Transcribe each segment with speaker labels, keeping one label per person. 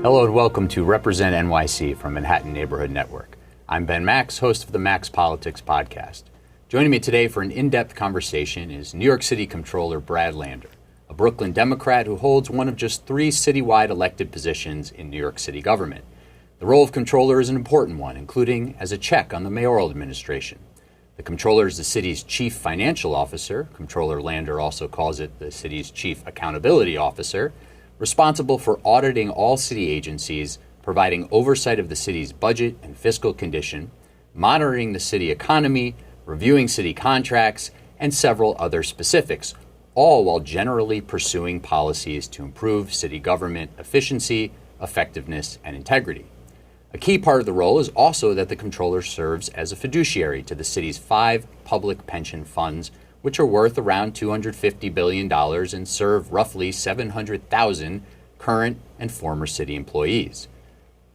Speaker 1: Hello and welcome to Represent NYC from Manhattan Neighborhood Network. I'm Ben Max, host of the Max Politics podcast. Joining me today for an in-depth conversation is New York City Comptroller Brad Lander, a Brooklyn Democrat who holds one of just 3 citywide elected positions in New York City government. The role of Comptroller is an important one, including as a check on the mayoral administration. The Comptroller is the city's chief financial officer. Comptroller Lander also calls it the city's chief accountability officer, responsible for auditing all city agencies, providing oversight of the city's budget and fiscal condition, monitoring the city economy, reviewing city contracts, and several other specifics, all while generally pursuing policies to improve city government efficiency, effectiveness, and integrity. A key part of the role is also that the Comptroller serves as a fiduciary to the city's 5 public pension funds, which are worth around $250 billion and serve roughly 700,000 current and former city employees.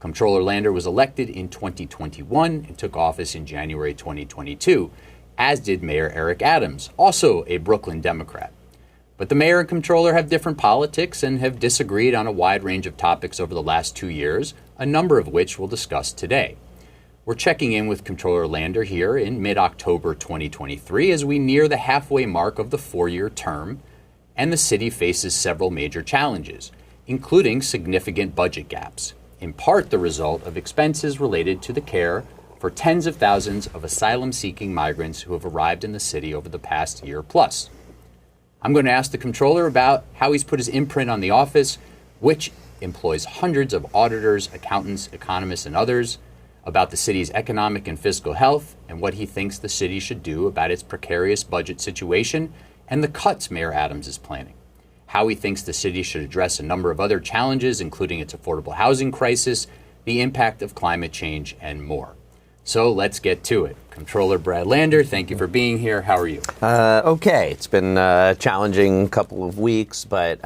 Speaker 1: Comptroller Lander was elected in 2021 and took office in January 2022, as did Mayor Eric Adams, also a Brooklyn Democrat. But the mayor and comptroller have different politics and have disagreed on a wide range of topics over the last 2 years, a number of which we'll discuss today. We're checking in with Comptroller Lander here in mid-October 2023 as we near the halfway mark of the 4-year term, and the city faces several major challenges, including significant budget gaps, in part the result of expenses related to the care for tens of thousands of asylum-seeking migrants who have arrived in the city over the past year plus. I'm going to ask the Comptroller about how he's put his imprint on the office, which employs hundreds of auditors, accountants, economists, and others, about the city's economic and fiscal health and what he thinks the city should do about its precarious budget situation and the cuts Mayor Adams is planning, how he thinks the city should address a number of other challenges, including its affordable housing crisis, the impact of climate change, and more. So let's get to it. Comptroller Brad Lander, thank you for being here. How are you?
Speaker 2: Okay. It's been a challenging couple of weeks, but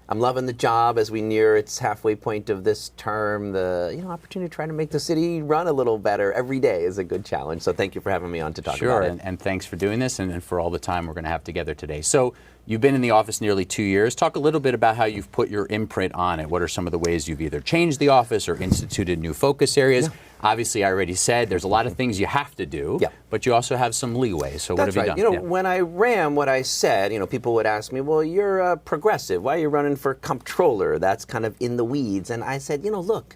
Speaker 2: I'm loving the job as we near its halfway point of this term. The opportunity to try to make the city run a little better every day is a good challenge. So thank you for having me on to talk about it.
Speaker 1: Sure, and thanks for doing this and for all the time we're going to have together today. So you've been in the office nearly 2 years. Talk a little bit about how you've put your imprint on it. What are some of the ways you've either changed the office or instituted new focus areas? Yeah. Obviously, I already said there's a lot of things you have to do, but you also have some leeway. So what have you done?
Speaker 2: When I ran what I said, people would ask me, well, you're a progressive. Why are you running for comptroller? That's kind of in the weeds. And I said, look,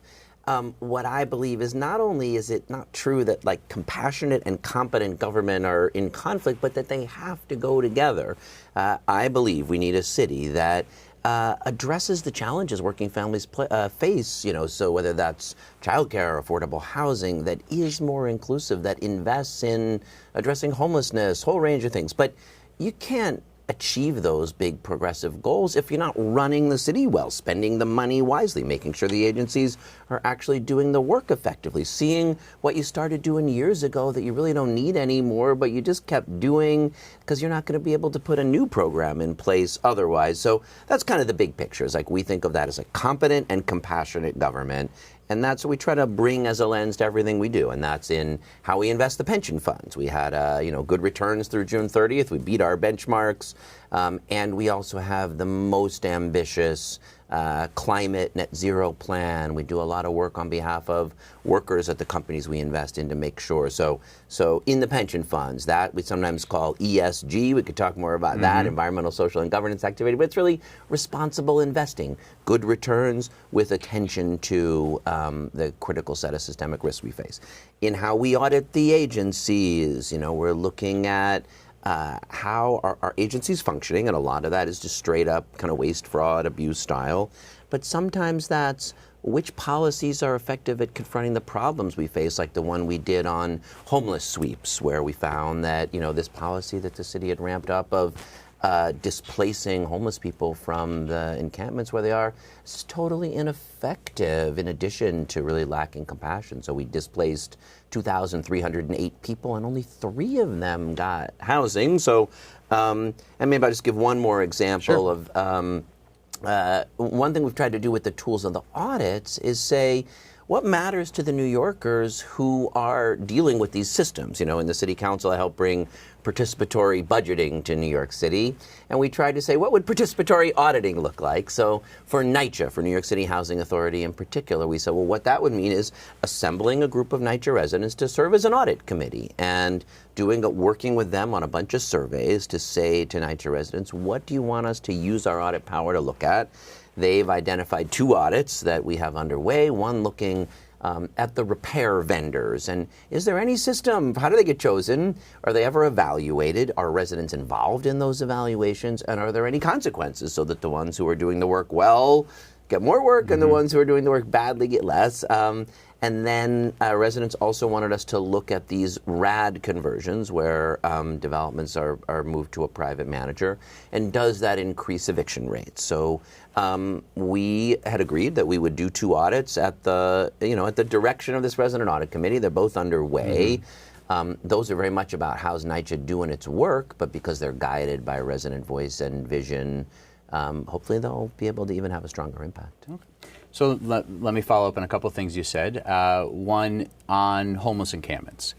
Speaker 2: what I believe is not only is it not true that compassionate and competent government are in conflict, but that they have to go together. I believe we need a city that addresses the challenges working families face, so whether that's childcare, affordable housing, that is more inclusive, that invests in addressing homelessness, whole range of things. But you can't achieve those big progressive goals if you're not running the city well, spending the money wisely, making sure the agencies are actually doing the work effectively, seeing what you started doing years ago that you really don't need anymore, but you just kept doing because you're not going to be able to put a new program in place otherwise. So that's kind of the big picture. It's we think of that as a competent and compassionate government. And that's what we try to bring as a lens to everything we do. And that's in how we invest the pension funds. We had, good returns through June 30th. We beat our benchmarks. And we also have the most ambitious climate net zero plan. We do a lot of work on behalf of workers at the companies we invest in to make sure. So in the pension funds, that we sometimes call ESG. We could talk more about that, environmental, social, and governance activity. But it's really responsible investing, good returns with attention to the critical set of systemic risks we face. In how we audit the agencies, we're looking at how are our agencies functioning, and a lot of that is just straight up kind of waste, fraud, abuse style. But sometimes that's which policies are effective at confronting the problems we face, like the one we did on homeless sweeps, where we found that, this policy that the city had ramped up of displacing homeless people from the encampments where they are is totally ineffective, in addition to really lacking compassion. So we displaced 2,308 people, and only 3 of them got housing. So, and maybe I'll just give one more example of one thing we've tried to do with the tools of the audits is say, what matters to the New Yorkers who are dealing with these systems. In the city council, I helped bring participatory budgeting to New York City, and we tried to say, what would participatory auditing look like? So for NYCHA, for New York City Housing Authority in particular, we said, well, what that would mean is assembling a group of NYCHA residents to serve as an audit committee and working with them on a bunch of surveys to say to NYCHA residents, what do you want us to use our audit power to look at? They've identified 2 audits that we have underway, one looking at the repair vendors. And is there any system? How do they get chosen? Are they ever evaluated? Are residents involved in those evaluations? And are there any consequences so that the ones who are doing the work well get more work and the ones who are doing the work badly get less? And then residents also wanted us to look at these RAD conversions where developments are moved to a private manager. And does that increase eviction rates? So we had agreed that we would do 2 audits at the direction of this resident audit committee. They're both underway. Those are very much about how's NYCHA doing its work, but because they're guided by resident voice and vision, hopefully they'll be able to even have a stronger impact.
Speaker 1: Okay. So let me follow up on a couple of things you said. One on homeless encampments.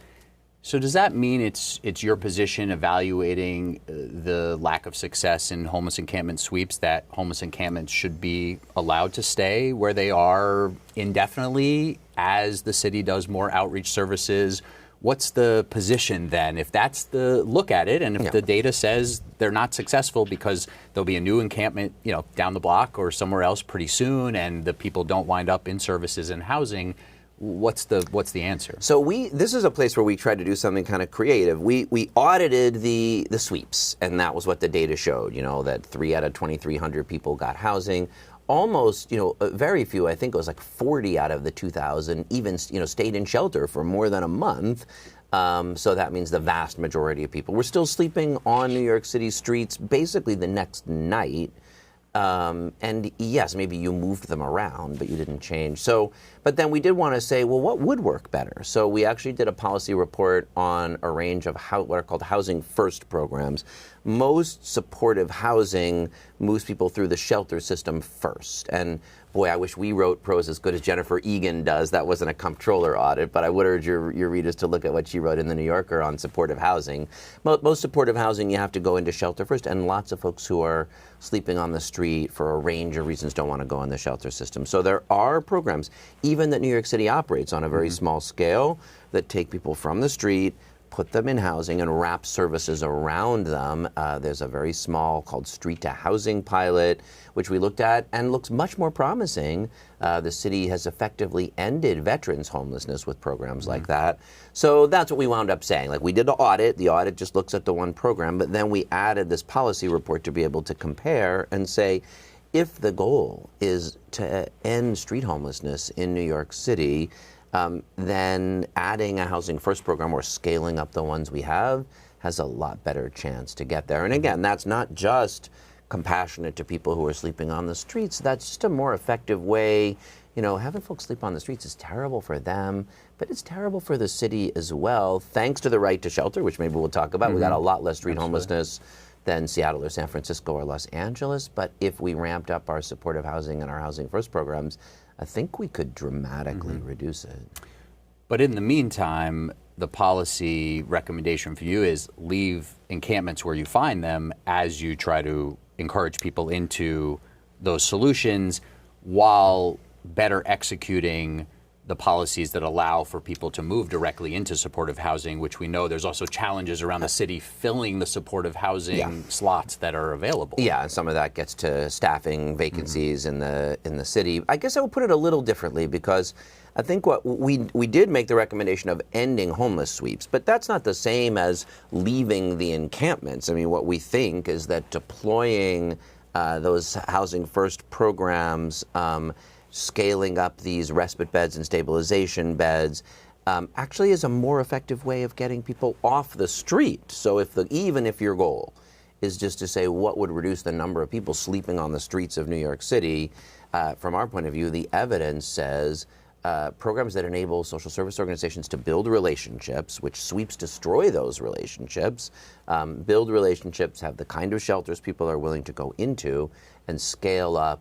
Speaker 1: So does that mean it's your position evaluating the lack of success in homeless encampment sweeps that homeless encampments should be allowed to stay where they are indefinitely as the city does more outreach services? What's the position then if that's the look at it and if the data says they're not successful because there'll be a new encampment, down the block or somewhere else pretty soon and the people don't wind up in services and housing? What's the answer? So
Speaker 2: this is a place where we tried to do something kind of creative. We audited the sweeps, and that was what the data showed, that 3 out of 2,300 people got housing. Almost, very few, I think it was like 40 out of the 2,000 even, stayed in shelter for more than a month. So that means the vast majority of people were still sleeping on New York City streets basically the next night. And yes, maybe you moved them around, but you didn't change. But then we did want to say, well, what would work better? So we actually did a policy report on a range of what are called housing first programs. Most supportive housing moves people through the shelter system first. And boy, I wish we wrote prose as good as Jennifer Egan does. That wasn't a Comptroller audit, but I would urge your readers to look at what she wrote in the New Yorker on supportive housing. Most supportive housing, you have to go into shelter first, and lots of folks who are sleeping on the street for a range of reasons don't want to go in the shelter system. So there are programs, even that New York City operates on a very small scale, that take people from the street, put them in housing, and wrap services around them. There's a very small called Street to Housing pilot, which we looked at and looks much more promising. The city has effectively ended veterans homelessness with programs like that. So that's what we wound up saying. Like, we did the audit just looks at the one program, but then we added this policy report to be able to compare and say, if the goal is to end street homelessness in New York City, then adding a Housing First program or scaling up the ones we have has a lot better chance to get there. And again, that's not just compassionate to people who are sleeping on the streets. That's just a more effective way. Having folks sleep on the streets is terrible for them, but it's terrible for the city as well. Thanks to the right to shelter, which maybe we'll talk about. We got a lot less street homelessness than Seattle or San Francisco or Los Angeles. But if we ramped up our supportive housing and our Housing First programs, I think we could dramatically reduce it.
Speaker 1: But in the meantime, the policy recommendation for you is leave encampments where you find them as you try to encourage people into those solutions while better executing the policies that allow for people to move directly into supportive housing, which we know there's also challenges around the city filling the supportive housing slots that are available.
Speaker 2: Yeah, and some of that gets to staffing vacancies in the city. I guess I would put it a little differently, because I think what we did make the recommendation of ending homeless sweeps, but that's not the same as leaving the encampments. I mean, what we think is that deploying those Housing First programs, scaling up these respite beds and stabilization beds, actually is a more effective way of getting people off the street. So even if your goal is just to say what would reduce the number of people sleeping on the streets of New York City, from our point of view, the evidence says programs that enable social service organizations to build relationships, which sweeps destroy those relationships, build relationships, have the kind of shelters people are willing to go into, and scale up,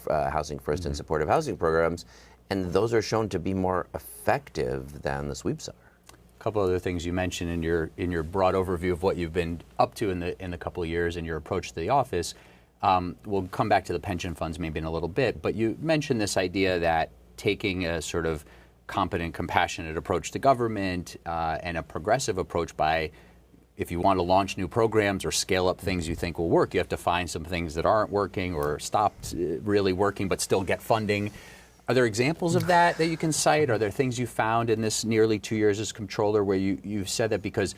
Speaker 2: Housing First and supportive housing programs, and those are shown to be more effective than the sweeps are.
Speaker 1: A couple other things you mentioned in your broad overview of what you've been up to in the couple of years and your approach to the office. We'll come back to the pension funds maybe in a little bit, but you mentioned this idea that taking a sort of competent, compassionate approach to government and a progressive approach by, if you want to launch new programs or scale up things you think will work, you have to find some things that aren't working or stopped really working but still get funding. Are there examples of that you can cite? Are there things you found in this nearly 2 years as comptroller where you've said that? Because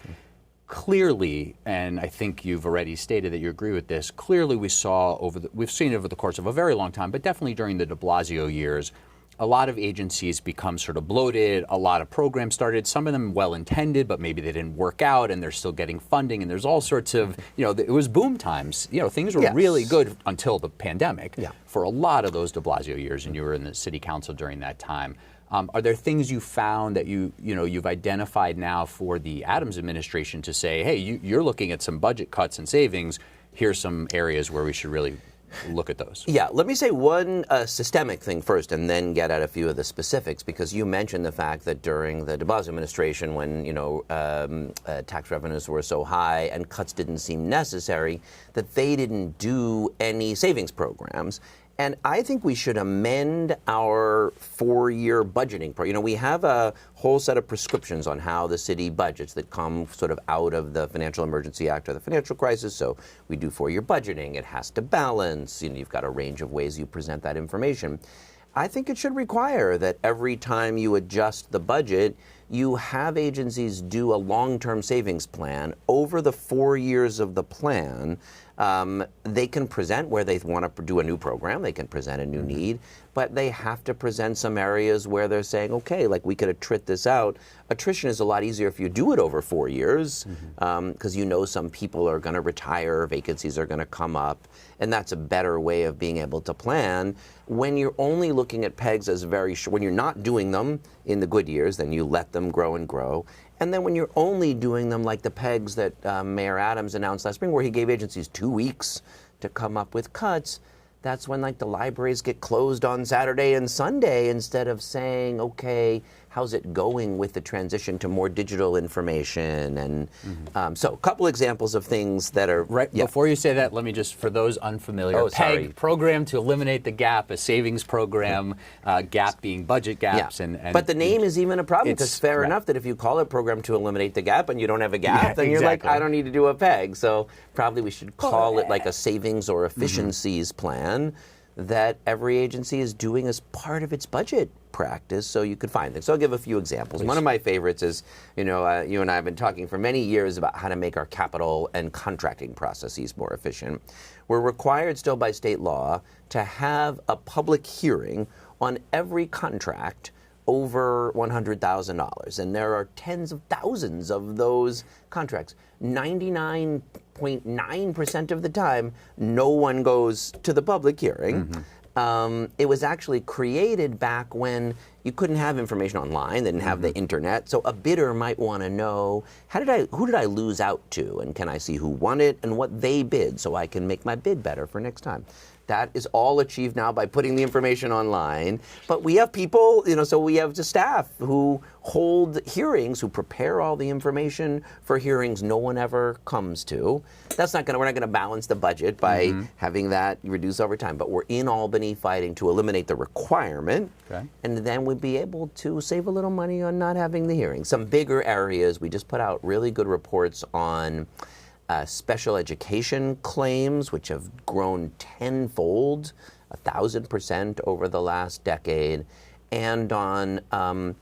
Speaker 1: clearly, and I think you've already stated that you agree with this, clearly we've seen over the course of a very long time, but definitely during the de Blasio years, a lot of agencies become sort of bloated, a lot of programs started, some of them well-intended, but maybe they didn't work out and they're still getting funding, and there's all sorts of, it was boom times. Things were really good until the pandemic for a lot of those de Blasio years, and you were in the city council during that time. Are there things you found that you've identified now for the Adams administration to say, hey, you're looking at some budget cuts and savings, here's some areas where we should really look at those?
Speaker 2: Yeah, let me say one systemic thing first and then get at a few of the specifics, because you mentioned the fact that during the de Blasio administration, when tax revenues were so high and cuts didn't seem necessary, that they didn't do any savings programs. And I think we should amend our 4-year budgeting program. We have a whole set of prescriptions on how the city budgets that come sort of out of the Financial Emergency Act or the financial crisis. So we do 4-year budgeting. It has to balance. You've got a range of ways you present that information. I think it should require that every time you adjust the budget, you have agencies do a long-term savings plan over the 4 years of the plan. They can present where they want to do a new program, they can present a new need, but they have to present some areas where they're saying, okay, like we could attrit this out. Attrition is a lot easier if you do it over 4 years, because some people are going to retire, vacancies are going to come up, and that's a better way of being able to plan. When you're only looking at pegs as very short, when you're not doing them in the good years, then you let them grow and grow. And then when you're only doing them like the pegs that Mayor Adams announced last spring, where he gave agencies 2 weeks to come up with cuts, that's when the libraries get closed on Saturday and Sunday, instead of saying, okay, how's it going with the transition to more digital information? And so a couple examples of things that are...
Speaker 1: Before you say that, let me just, for those unfamiliar, PEG, program to eliminate the gap, a savings program, gap being budget gaps.
Speaker 2: But the name is even a problem, because fair enough that if you call it program to eliminate the gap and you don't have a gap, then you're like, I don't need to do a PEG. So probably we should call it like a savings or efficiencies plan that every agency is doing as part of its budget practice, so you could find things. So I'll give a few examples. Please. One of my favorites is, you and I have been talking for many years about how to make our capital and contracting processes more efficient. We're required still by state law to have a public hearing on every contract over $100,000, and there are tens of thousands of those contracts. 99.9% of the time, no one goes to the public hearing. It was actually created back when you couldn't have information online, they didn't have the internet, so a bidder might want to know, who did I lose out to, and can I see who won it and what they bid, so I can make my bid better for next time. That is all achieved now by putting the information online. But we have people, so we have the staff who hold hearings, who prepare all the information for hearings no one ever comes to. We're not going to balance the budget by having that reduce over time. But we're in Albany fighting to eliminate the requirement. Okay. And then we'd be able to save a little money on not having the hearing. Some bigger areas, we just put out really good reports on special education claims, which have grown tenfold, 1,000% over the last decade, and on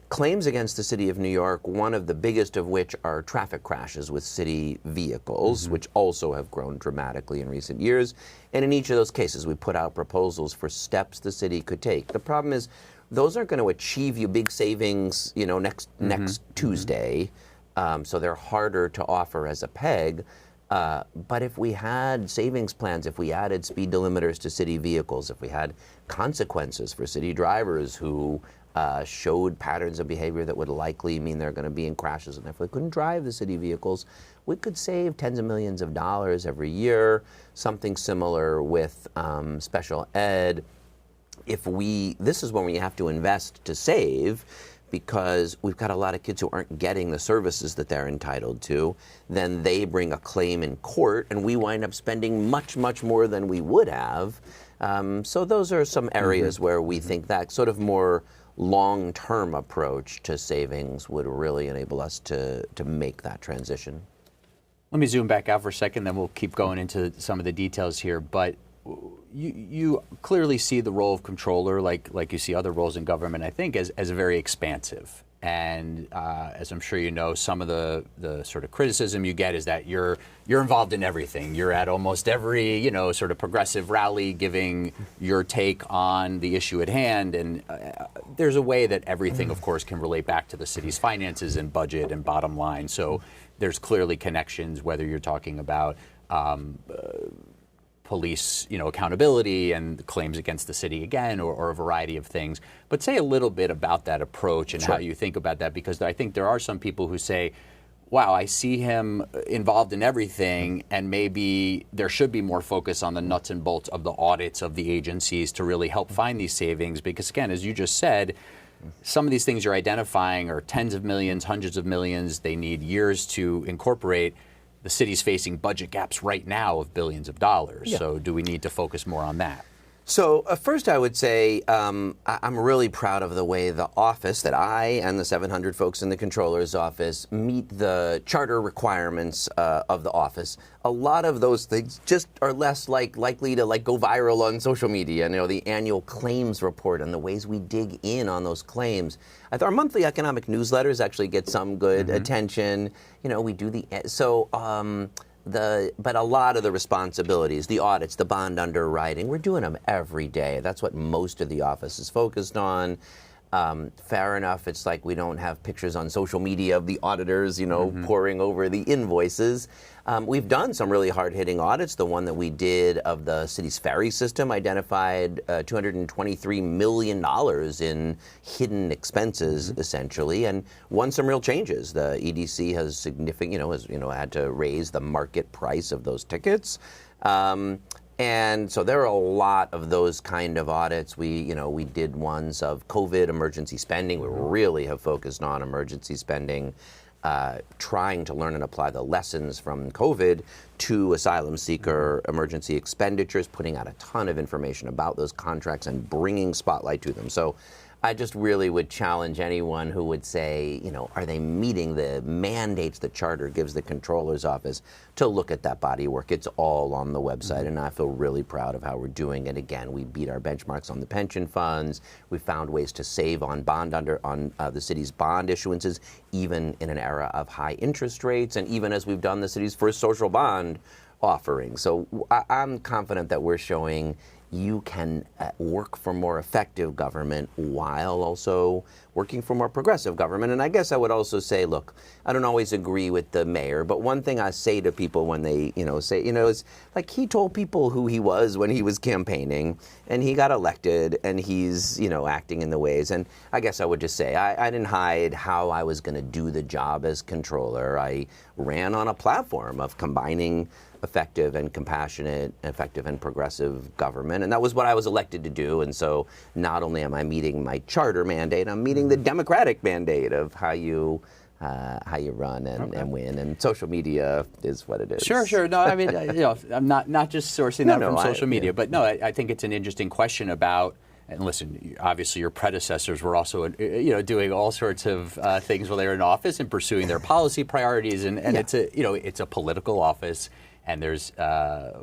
Speaker 2: claims against the city of New York, one of the biggest of which are traffic crashes with city vehicles, which also have grown dramatically in recent years. And in each of those cases, we put out proposals for steps the city could take. The problem is, those aren't going to achieve you big savings, next Tuesday. So they're harder to offer as a PEG. But if we had savings plans, if we added speed delimiters to city vehicles, if we had consequences for city drivers who showed patterns of behavior that would likely mean they're going to be in crashes, and if they couldn't drive the city vehicles, we could save tens of millions of dollars every year. Something similar with special ed. this is when we have to invest to save, because we've got a lot of kids who aren't getting the services that they're entitled to. Then they bring a claim in court, and we wind up spending much, much more than we would have. So those are some areas where we think that sort of more long-term approach to savings would really enable us to make that transition.
Speaker 1: Let me zoom back out for a second, then we'll keep going into some of the details here. But you clearly see the role of comptroller, like you see other roles in government, I think, as very expansive. And as I'm sure you know, some of the sort of criticism you get is that you're involved in everything. You're at almost every sort of progressive rally, giving your take on the issue at hand. And there's a way that everything, of course, can relate back to the city's finances and budget and bottom line. So there's clearly connections, whether you're talking about police, accountability and claims against the city again, or a variety of things. But say a little bit about that approach and how you think about that, because I think there are some people who say, wow, I see him involved in everything, and maybe there should be more focus on the nuts and bolts of the audits of the agencies to really help find these savings. Because again, as you just said, some of these things you're identifying are tens of millions, hundreds of millions. They need years to incorporate. The city's facing budget gaps right now of billions of dollars. Yeah. So do we need to focus more on that?
Speaker 2: So first I would say I'm really proud of the way the office, that I and the 700 folks in the Comptroller's office meet the charter requirements of the office. A lot of those things just are less likely to go viral on social media. The annual claims report and the ways we dig in on those claims. Our monthly economic newsletters actually get some good attention. We do but a lot of the responsibilities, the audits, the bond underwriting, we're doing them every day. That's what most of the office is focused on. Fair enough, it's like we don't have pictures on social media of the auditors, poring over the invoices. We've done some really hard-hitting audits. The one that we did of the city's ferry system identified $223 million in hidden expenses, essentially, and won some real changes. The EDC has had to raise the market price of those tickets. And so there are a lot of those kind of audits. We did ones of COVID emergency spending. We really have focused on emergency spending, trying to learn and apply the lessons from COVID to asylum seeker emergency expenditures, putting out a ton of information about those contracts and bringing spotlight to them. So I just really would challenge anyone who would say, are they meeting the mandates the charter gives the Comptroller's office, to look at that body of work. It's all on the website, and I feel really proud of how we're doing it. Again, we beat our benchmarks on the pension funds. We found ways to save on the city's bond issuances, even in an era of high interest rates, and even as we've done the city's first social bond offering. So I'm confident that we're showing you can work for more effective government while also working for more progressive government. And I guess I would also say, look, I don't always agree with the mayor, but one thing I say to people when they, say, is like, he told people who he was when he was campaigning, and he got elected, and he's, acting in the ways. And I guess I would just say, I didn't hide how I was going to do the job as comptroller. I ran on a platform of combining effective and compassionate, effective and progressive government. And that was what I was elected to do. And so not only am I meeting my charter mandate, I'm meeting the democratic mandate of how you run and win. And social media is what it is.
Speaker 1: Sure. No, I mean, I'm not just sourcing that from social media, but no, I think it's an interesting question about. And listen, obviously your predecessors were also, doing all sorts of things while they were in office and pursuing their policy priorities. And it's a political office. And there's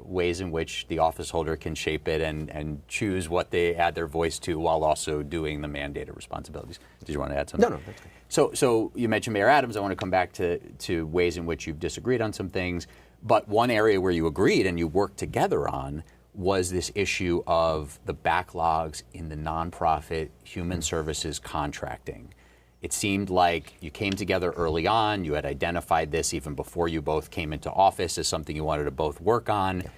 Speaker 1: ways in which the office holder can shape it and choose what they add their voice to while also doing the mandated responsibilities. Did you want to add something?
Speaker 2: No, that's good.
Speaker 1: So you mentioned Mayor Adams. I want to come back to ways in which you've disagreed on some things. But one area where you agreed and you worked together on was this issue of the backlogs in the nonprofit human services contracting. It seemed like you came together early on. You had identified this even before you both came into office as something you wanted to both work on. Yeah.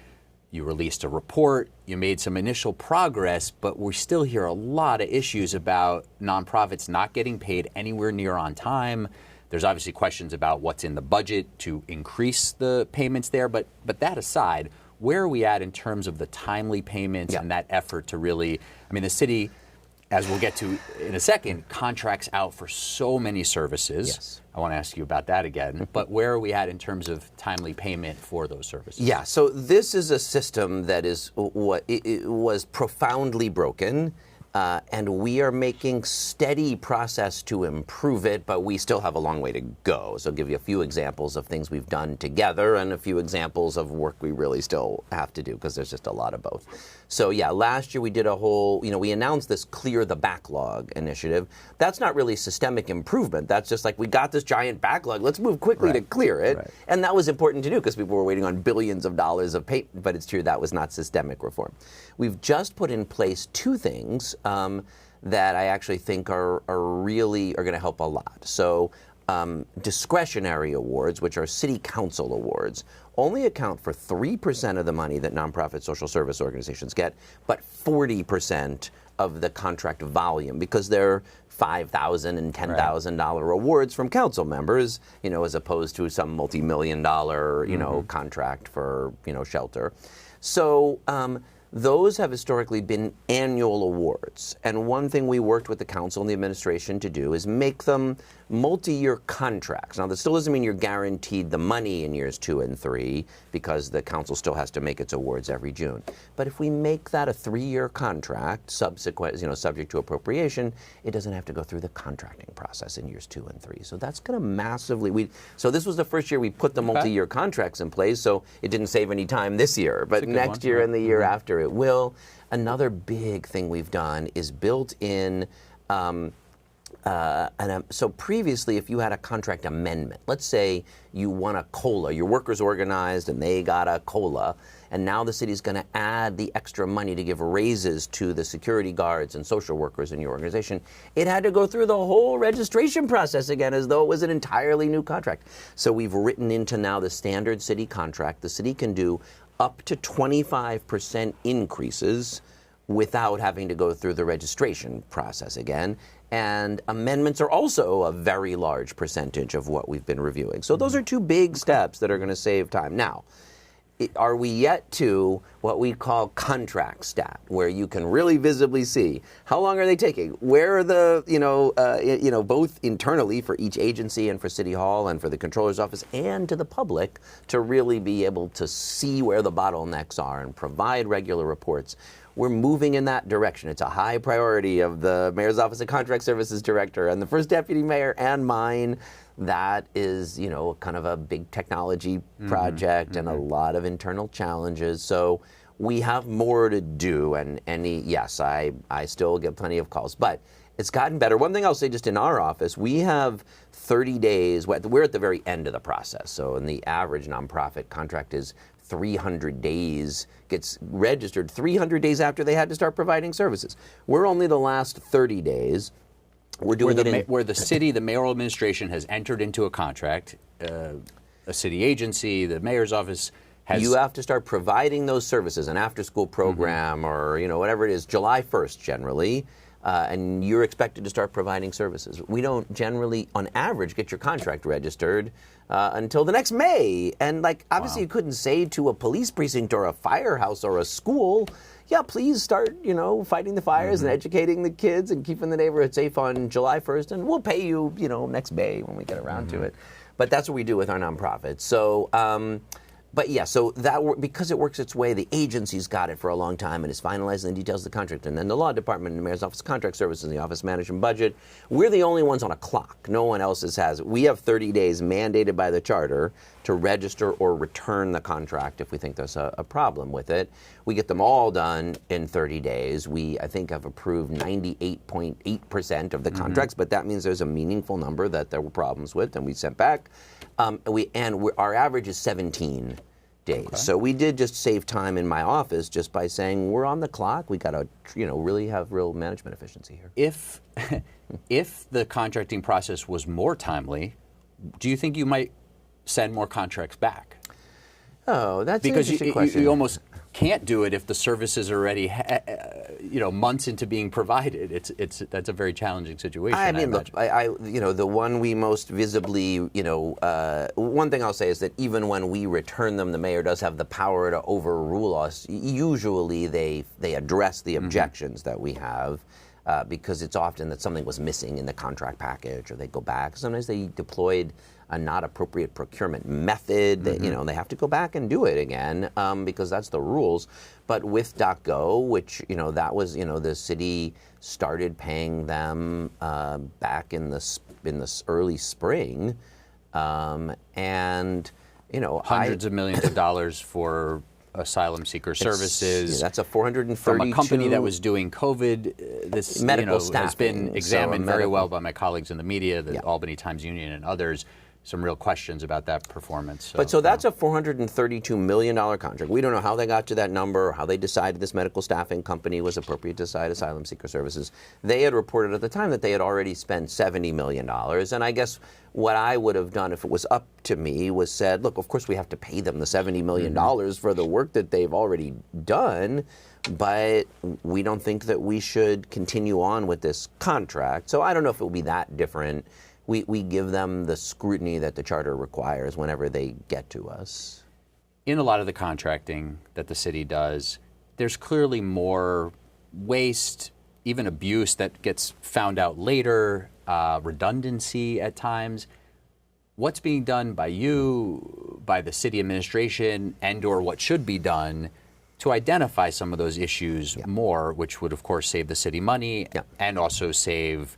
Speaker 1: You released a report. You made some initial progress, but we still hear a lot of issues about nonprofits not getting paid anywhere near on time. There's obviously questions about what's in the budget to increase the payments there. But that aside, where are we at in terms of the timely payments and that effort to really, I mean, the city, as we'll get to in a second, contracts out for so many services.
Speaker 2: Yes.
Speaker 1: I want to ask you about that again, but where are we at in terms of timely payment for those services?
Speaker 2: Yeah, so this is a system that is it was profoundly broken. And we are making steady process to improve it, but we still have a long way to go. So I'll give you a few examples of things we've done together and a few examples of work we really still have to do, because there's just a lot of both. So yeah, last year we did a whole, we announced this Clear the Backlog initiative. That's not really systemic improvement. That's just like, we got this giant backlog, let's move quickly to clear it. Right. And that was important to do because people were waiting on billions of dollars of pay, but it's true that was not systemic reform. We've just put in place two things that I actually think are going to help a lot. So discretionary awards, which are city council awards, only account for 3% of the money that nonprofit social service organizations get, but 40% of the contract volume, because they're $5,000 and $10,000 awards from council members, as opposed to some multi-million-dollar, contract for, shelter. So those have historically been annual awards. And one thing we worked with the council and the administration to do is make them multi-year contracts. Now, that still doesn't mean you're guaranteed the money in years 2 and 3, because the council still has to make its awards every June. But if we make that a 3-year contract, subsequent, subject to appropriation, it doesn't have to go through the contracting process in years 2 and 3. So that's going to massively, so this was the first year we put the multi-year contracts in place, so it didn't save any time this year, but next year and the year after it will. Another big thing we've done is built in, so previously, if you had a contract amendment, let's say you won a COLA, your workers organized and they got a COLA, and now the city's going to add the extra money to give raises to the security guards and social workers in your organization, it had to go through the whole registration process again as though it was an entirely new contract. So we've written into now the standard city contract, the city can do up to 25% increases without having to go through the registration process again. And amendments are also a very large percentage of what we've been reviewing. So those are two big steps that are going to save time. Now, are we yet to what we call contract stat, where you can really visibly see how long are they taking? Where are the, both internally for each agency and for City Hall and for the Comptroller's office and to the public to really be able to see where the bottlenecks are and provide regular reports. We're moving in that direction. It's a high priority of the Mayor's Office of Contract Services Director and the first deputy mayor and mine. That is, kind of a big technology project and a lot of internal challenges. So we have more to do. And yes, I still get plenty of calls, but it's gotten better. One thing I'll say just in our office, we have 30 days. We're at the very end of the process. So in the average nonprofit contract is 300 days, gets registered 300 days after they had to start providing services. We're only the last 30 days. We're doing
Speaker 1: where the city, the mayoral administration has entered into a contract, a city agency, the mayor's office has...
Speaker 2: You have to start providing those services, an after-school program or whatever it is, July 1st generally, and you're expected to start providing services. We don't generally, on average, get your contract registered until the next May. And obviously you couldn't say to a police precinct or a firehouse or a school, yeah, please start, fighting the fires and educating the kids and keeping the neighborhood safe on July 1st, and we'll pay you, next May when we get around to it. But that's what we do with our nonprofits. So, but yeah, so because it works its way, the agency's got it for a long time and is finalizing the details of the contract. And then the law department and the Mayor's Office of Contract Services and the Office Management Budget, we're the only ones on a clock. No one else has. We have 30 days mandated by the charter to register or return the contract if we think there's a problem with it. We get them all done in 30 days. We, I think, have approved 98.8% of the contracts, but that means there's a meaningful number that there were problems with, and we sent back. Our average is 17 days. Okay. So we did just save time in my office just by saying we're on the clock. We got to, really have real management efficiency here.
Speaker 1: If the contracting process was more timely, do you think you might send more contracts back?
Speaker 2: Oh, that's an interesting question.
Speaker 1: You almost can't do it if the service is already, months into being provided. That's a very challenging situation.
Speaker 2: I mean, look, the one we most visibly, one thing I'll say is that even when we return them, the mayor does have the power to overrule us. Usually, they address the objections that we have. Because it's often that something was missing in the contract package, or they go back. Sometimes they deployed a not appropriate procurement method. They have to go back and do it again because that's the rules. But with .go, which that was the city started paying them back in the early spring, and
Speaker 1: hundreds of millions of dollars for asylum seeker services.
Speaker 2: That's a 432
Speaker 1: from a company that was doing COVID. This
Speaker 2: medical
Speaker 1: has been examined very well by my colleagues in the media, the
Speaker 2: Yeah.
Speaker 1: Albany Times Union and others. Some real questions about that performance.
Speaker 2: So that's a $432 million contract. We don't know how they got to that number, or how they decided this medical staffing company was appropriate to decide asylum seeker services. They had reported at the time that they had already spent $70 million. And I guess what I would have done if it was up to me was said, look, of course we have to pay them the $70 million for the work that they've already done, but we don't think that we should continue on with this contract. So I don't know if it will be that different. We give them the scrutiny that the charter requires whenever they get to us.
Speaker 1: In a lot of the contracting that the city does, there's clearly more waste, even abuse that gets found out later, redundancy at times. What's being done by you, by the city administration, and or what should be done to identify some of those issues more, which would, of course, save the city money and also save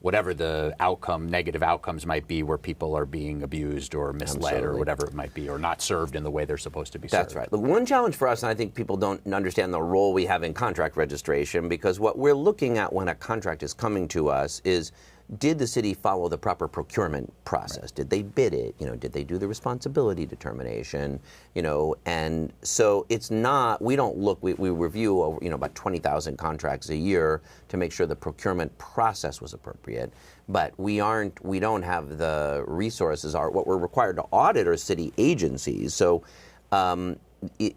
Speaker 1: whatever the negative outcomes might be where people are being abused or misled or whatever it might be, or not served in the way they're supposed to be served.
Speaker 2: That's right. Look, one challenge for us, and I think people don't understand the role we have in contract registration, because what we're looking at when a contract is coming to us is, did the city follow the proper procurement process? Right. Did they bid it? Did they do the responsibility determination? And so it's not, we don't look, we review over, about 20,000 contracts a year to make sure the procurement process was appropriate. But we don't have the resources. What we're required to audit are city agencies. So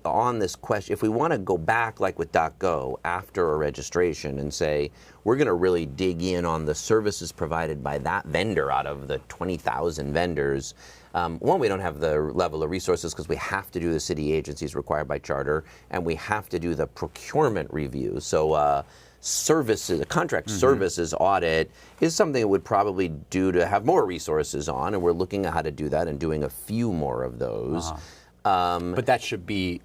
Speaker 2: on this question, if we want to go back like with .go after a registration and say, we're going to really dig in on the services provided by that vendor out of the 20,000 vendors, one, we don't have the level of resources because we have to do the city agencies required by charter, and we have to do the procurement review. So services, a contract services audit is something that would probably do to have more resources on, and we're looking at how to do that and doing a few more of those.
Speaker 1: But that should be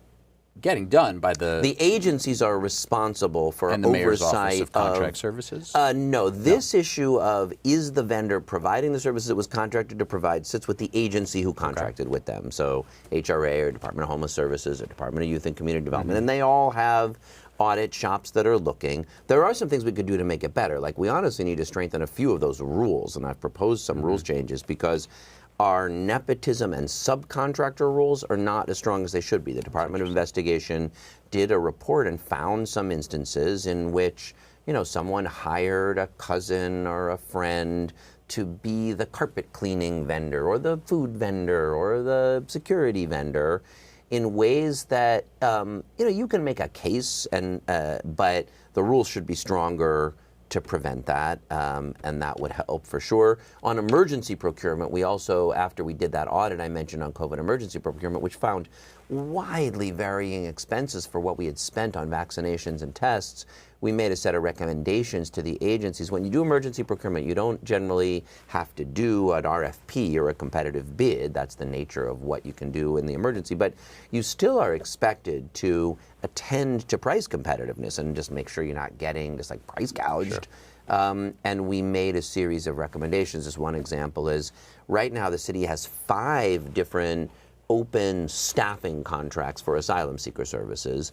Speaker 1: getting done by the
Speaker 2: agencies are responsible for
Speaker 1: and the Mayor's Office
Speaker 2: oversight
Speaker 1: of Contract Services?
Speaker 2: No, this issue of is the vendor providing the services it was contracted to provide sits with the agency who contracted with them. So HRA or Department of Homeless Services or Department of Youth and Community Development, and they all have audit shops that are looking. There are some things we could do to make it better. Like, we honestly need to strengthen a few of those rules, and I've proposed some rules changes because our nepotism and subcontractor rules are not as strong as they should be. The Department of Investigation did a report and found some instances in which, someone hired a cousin or a friend to be the carpet cleaning vendor or the food vendor or the security vendor in ways that, you can make a case, but the rules should be stronger to prevent that, and that would help for sure. On emergency procurement, we also, after we did that audit I mentioned on COVID emergency procurement, which found widely varying expenses for what we had spent on vaccinations and tests, we made a set of recommendations to the agencies. When you do emergency procurement, you don't generally have to do an RFP or a competitive bid. That's the nature of what you can do in the emergency. But you still are expected to attend to price competitiveness and just make sure you're not getting just like price gouged. Sure. And we made a series of recommendations. As one example is, right now the city has 5 different open staffing contracts for asylum seeker services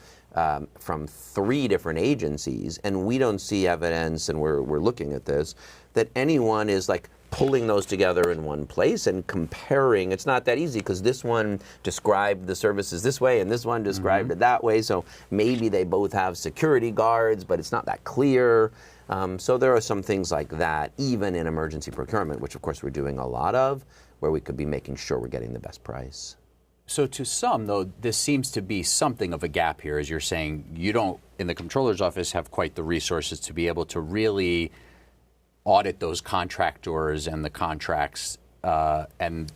Speaker 2: from 3 different agencies, and we don't see evidence, and we're looking at this, that anyone is like pulling those together in one place and comparing. It's not that easy because this one described the services this way and this one described it that way, so maybe they both have security guards, but it's not that clear. So there are some things like that, even in emergency procurement, which of course we're doing a lot of, where we could be making sure we're getting the best price.
Speaker 1: So to some, though, this seems to be something of a gap here, as you're saying. You don't, in the Comptroller's office, have quite the resources to be able to really audit those contractors and the contracts, and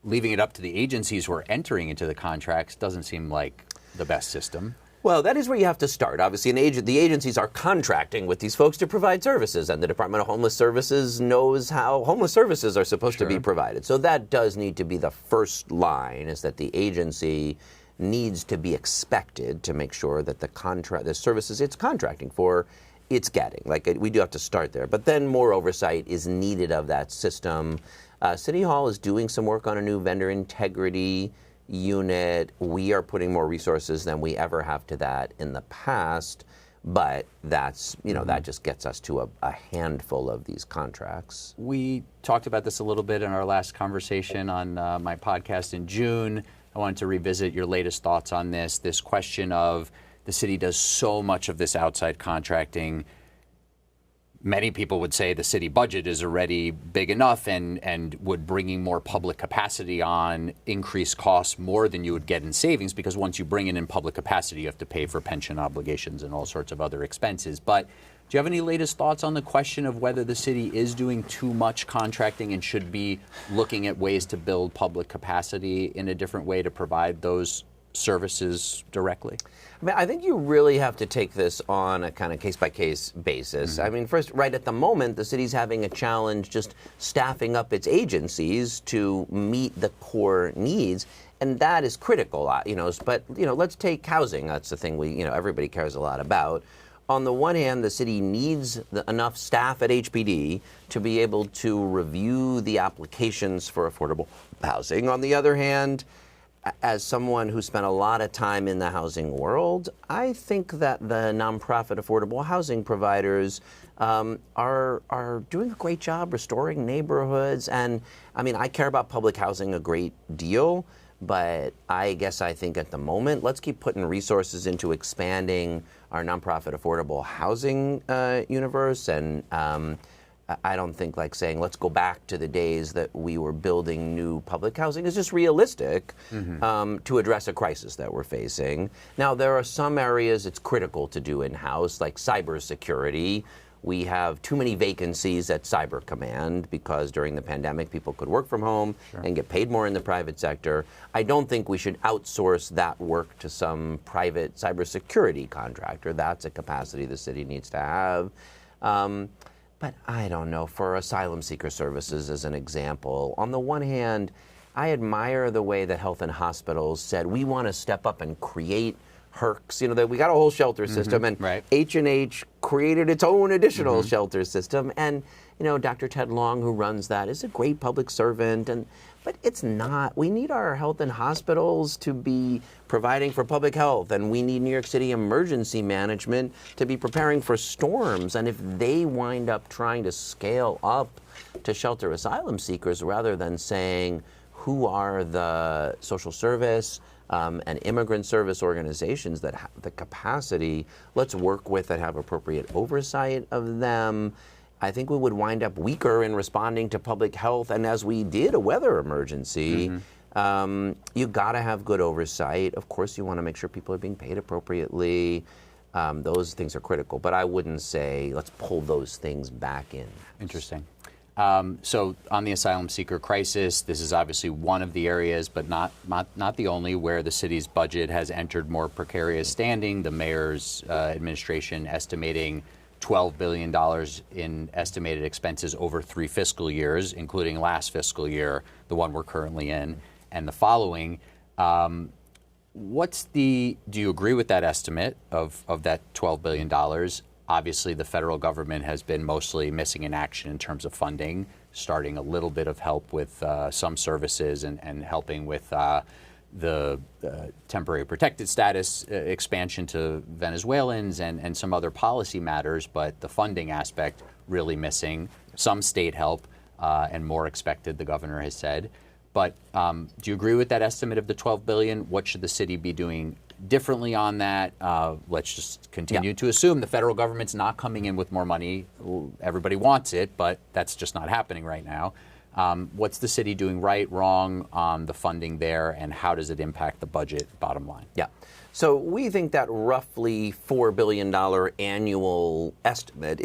Speaker 1: leaving it up to the agencies who are entering into the contracts doesn't seem like the best system.
Speaker 2: Well, that is where you have to start. Obviously, the agencies are contracting with these folks to provide services, and the Department of Homeless Services knows how homeless services are supposed to be provided. So that does need to be the first line, is that the agency needs to be expected to make sure that the services it's contracting for, it's getting. Like, we do have to start there. But then more oversight is needed of that system. City Hall is doing some work on a new vendor integrity unit. We are putting more resources than we ever have to that in the past, but that's, that just gets us to a handful of these contracts.
Speaker 1: We talked about this a little bit in our last conversation on my podcast in June. I wanted to revisit your latest thoughts on this question of the city does so much of this outside contracting. Many people would say the city budget is already big enough, and would bringing more public capacity on increase costs more than you would get in savings, because once you bring in public capacity, you have to pay for pension obligations and all sorts of other expenses. But do you have any latest thoughts on the question of whether the city is doing too much contracting and should be looking at ways to build public capacity in a different way to provide those services directly?
Speaker 2: I mean, I think you really have to take this on a kind of case-by-case basis. I mean, first, right at the moment, the city's having a challenge just staffing up its agencies to meet the core needs, and that is critical. But let's take housing. That's the thing everybody cares a lot about. On the one hand, the city needs enough staff at HPD to be able to review the applications for affordable housing. On the other hand, as someone who spent a lot of time in the housing world, I think that the nonprofit affordable housing providers are doing a great job restoring neighborhoods. And I mean, I care about public housing a great deal, but I think at the moment, let's keep putting resources into expanding our nonprofit affordable housing universe. And I don't think saying let's go back to the days that we were building new public housing is just realistic to address a crisis that we're facing. Now, there are some areas it's critical to do in-house, like cybersecurity. We have too many vacancies at Cyber Command because during the pandemic, people could work from home and get paid more in the private sector. I don't think we should outsource that work to some private cybersecurity contractor. That's a capacity the city needs to have. But I don't know, for asylum seeker services as an example, on the one hand, I admire the way that Health and Hospitals said, we want to step up and create HERCs. That we got a whole shelter system, and H&H created its own additional shelter system. And, Dr. Ted Long, who runs that, is a great public servant. But it's not. We need our health and hospitals to be providing for public health, and we need New York City emergency management to be preparing for storms. And if they wind up trying to scale up to shelter asylum seekers rather than saying who are the social service and immigrant service organizations that have the capacity, let's work with and have appropriate oversight of them, I think we would wind up weaker in responding to public health. And as we did a weather emergency, you got to have good oversight. Of course, you want to make sure people are being paid appropriately. Those things are critical. But I wouldn't say let's pull those things back in.
Speaker 1: Interesting. So on the asylum seeker crisis, this is obviously one of the areas, but not the only, where the city's budget has entered more precarious standing. The mayor's administration estimating $12 billion in estimated expenses over 3 fiscal years, including last fiscal year, the one we're currently in, and the following. Do you agree with that estimate of that $12 billion? Obviously, the federal government has been mostly missing in action in terms of funding, starting a little bit of help with some services and helping with the temporary protected status expansion to Venezuelans and some other policy matters, but the funding aspect really missing. Some state help and more expected, the governor has said. But do you agree with that estimate of the $12 billion? What should the city be doing differently on that? Let's just continue to assume the federal government's not coming in with more money. Everybody wants it, but that's just not happening right now. What's the city doing right, wrong on the funding there, and how does it impact the budget bottom line?
Speaker 2: Yeah. So we think that roughly $4 billion annual estimate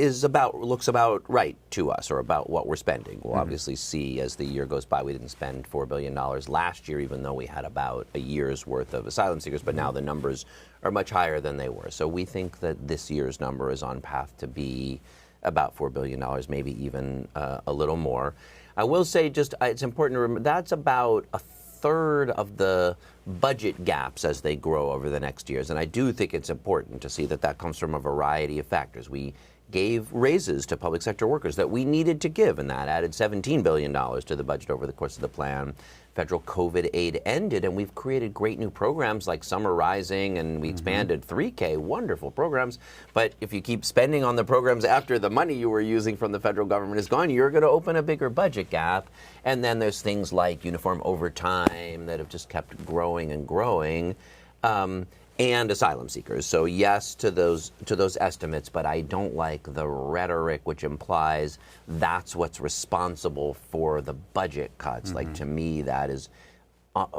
Speaker 2: looks about right to us, or about what we're spending. We'll obviously see as the year goes by. We didn't spend $4 billion last year, even though we had about a year's worth of asylum seekers, but now the numbers are much higher than they were. So we think that this year's number is on path to be about $4 billion, maybe even a little more. I will say it's important to remember that's about a third of the budget gaps as they grow over the next years. And I do think it's important to see that comes from a variety of factors. We gave raises to public sector workers that we needed to give, and that added $17 billion to the budget over the course of the plan. Federal COVID aid ended, and we've created great new programs like Summer Rising, and we expanded 3K, wonderful programs. But if you keep spending on the programs after the money you were using from the federal government is gone, you're going to open a bigger budget gap. And then there's things like uniform overtime that have just kept growing and growing. And asylum seekers. So yes to those estimates, but I don't like the rhetoric which implies that's what's responsible for the budget cuts. Like, to me, that is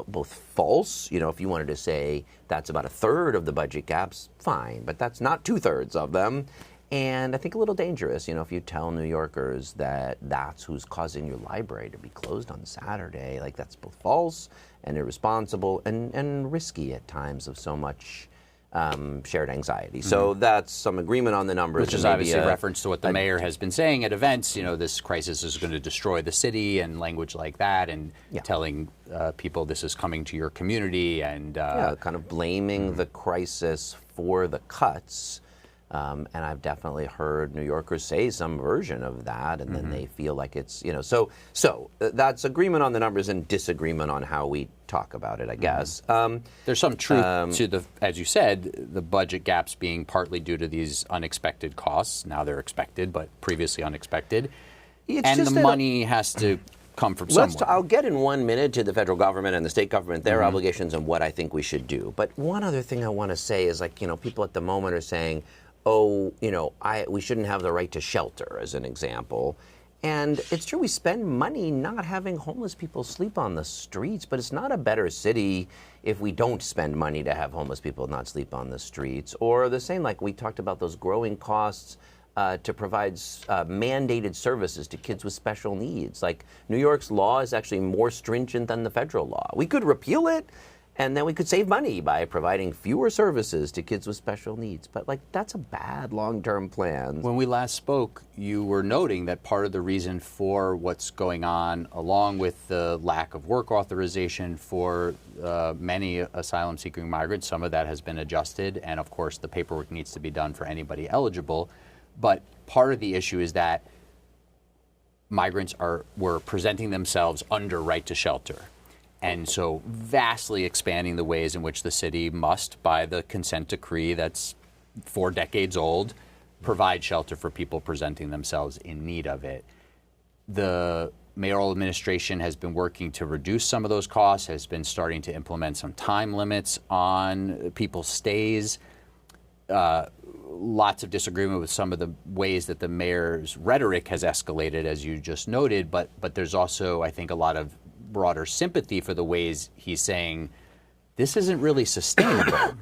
Speaker 2: both false. You know, if you wanted to say that's about a third of the budget gaps, fine, but that's not 2/3 of them. And I think a little dangerous, you know, if you tell New Yorkers that that's who's causing your library to be closed on Saturday, like that's both false and irresponsible and risky at times of so much shared anxiety. So that's some agreement on the numbers.
Speaker 1: Which is obviously a reference to what the mayor has been saying at events. You know, this crisis is going to destroy the city, and language like that, and telling people this is coming to your community, and
Speaker 2: kind of blaming the crisis for the cuts. And I've definitely heard New Yorkers say some version of that, and then they feel like it's, you know, so that's agreement on the numbers and disagreement on how we talk about it, I guess.
Speaker 1: There's some truth to the, as you said, the budget gaps being partly due to these unexpected costs. Now they're expected, but previously unexpected. And the money has to come from somewhere.
Speaker 2: I'll get in 1 minute to the federal government and the state government, their obligations, and what I think we should do. But one other thing I want to say is, like, you know, people at the moment are saying, oh, you know, we shouldn't have the right to shelter, as an example. And it's true, we spend money not having homeless people sleep on the streets, but it's not a better city if we don't spend money to have homeless people not sleep on the streets. Or the same, like we talked about those growing costs to provide mandated services to kids with special needs. Like, New York's law is actually more stringent than the federal law. We could repeal it, and then we could save money by providing fewer services to kids with special needs. But, like, that's a bad long-term plan.
Speaker 1: When we last spoke, you were noting that part of the reason for what's going on, along with the lack of work authorization for many asylum-seeking migrants, some of that has been adjusted, and of course the paperwork needs to be done for anybody eligible. But part of the issue is that migrants were presenting themselves under right to shelter. And so vastly expanding the ways in which the city must, by the consent decree that's 4 decades old, provide shelter for people presenting themselves in need of it. The mayoral administration has been working to reduce some of those costs, has been starting to implement some time limits on people's stays. Lots of disagreement with some of the ways that the mayor's rhetoric has escalated, as you just noted, but there's also, I think, a lot of broader sympathy for the ways he's saying this isn't really sustainable.